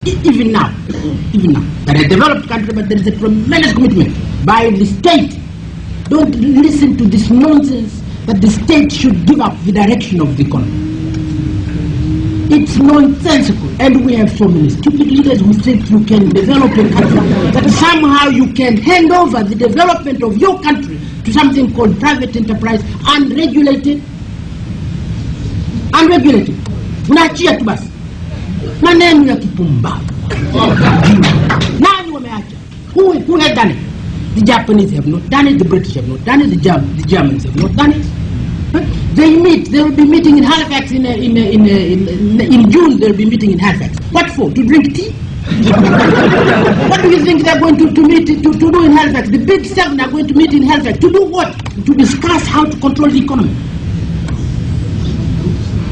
even now, they're a developed country, but there is a tremendous commitment by the state. Don't listen to this nonsense that the state should give up the direction of the economy. It's nonsensical, and we have so many stupid leaders who think you can develop a country, that somehow you can hand over the development of your country to something called private enterprise, unregulated. Unaachia tu basi. Maneno ya kipumbavu. Nani wameacha? Who has done it? The Japanese have not done it, the British have not done it, the Germans have not done it. They will be meeting in Halifax in June. They will be meeting in Halifax. What for? To drink tea? What do you think they're going to meet to do in Halifax? The big seven are going to meet in Halifax to do what? To discuss how to control the economy.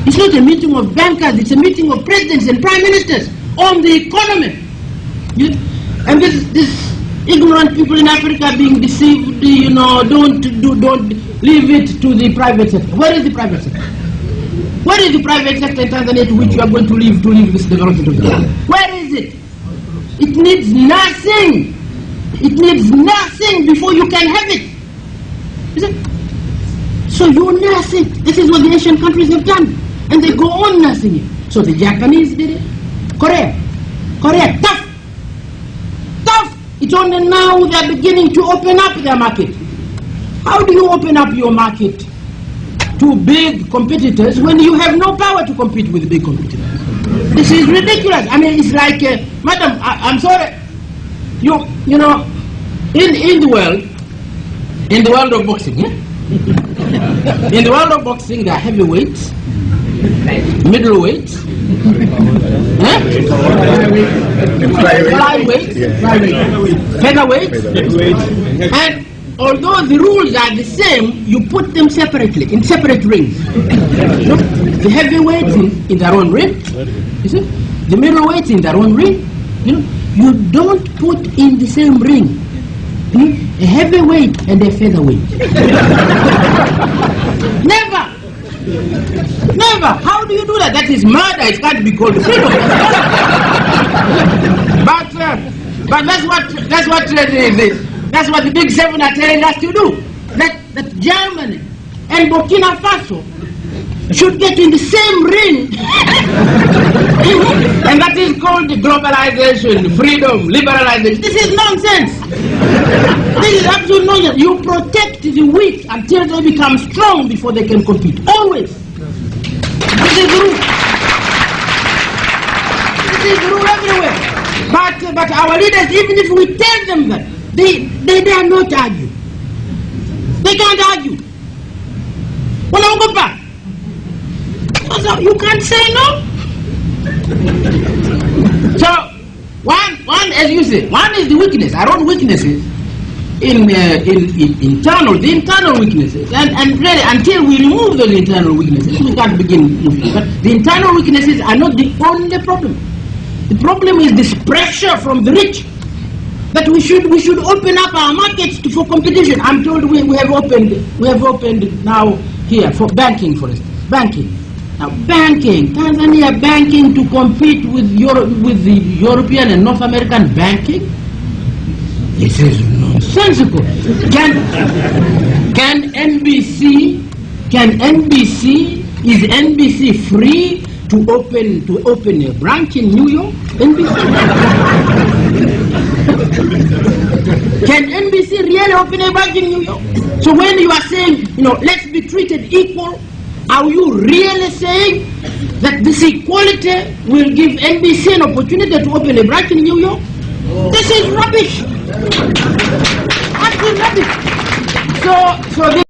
It's not a meeting of bankers. It's a meeting of presidents and prime ministers on the economy. And this ignorant people in Africa are being deceived. Don't leave it to the private sector. Where is the private sector? Where is the private sector in Tanzania to which you are going to leave this development of the country? Where is it? It needs nothing. It needs nothing before you can have it. Is it? So you nurse it. This is what the Asian countries have done. And they go on nursing it. So the Japanese did it. Korea, tough. It's only now they're beginning to open up their market. How do you open up your market to big competitors when you have no power to compete with big competitors? This is ridiculous. I mean, it's like, madam, I'm sorry. You know, in the world of boxing, in the world of boxing, there are heavyweights, middleweights, flyweights, featherweights, and although the rules are the same, you put them separately, in separate rings. The heavyweights in their own ring, you see? The middleweights in their own ring. You don't put in the same ring a heavyweight and a featherweight. Never. How do you do that? That is murder. It can't be called freedom. But that's what trade is. That's what the big seven are telling us to do. That Germany and Burkina Faso should get in the same ring. And that is called globalization, freedom, liberalization. This is nonsense. This is absolute nonsense. You protect the weak until they become strong before they can compete. Always. This is the rule. This is the rule everywhere. But our leaders, even if we tell them that, they dare not argue. They can't argue. So you can't say no. So one, as you say, one is the weakness. Our own weaknesses in internal weaknesses, and really until we remove those internal weaknesses, we can't begin moving. But the internal weaknesses are not the only problem. The problem is this pressure from the rich that we should open up our markets for competition. I'm told we have opened now here for banking, for instance. Now Tanzania banking to compete with the European and North American banking. This is nonsensical. Is NBC free to open a branch in New York? NBC? Can NBC really open a branch in New York? So when you are saying, let's be treated equal, are you really saying that this equality will give NBC an opportunity to open a branch in New York? This is rubbish. Absolute rubbish. So this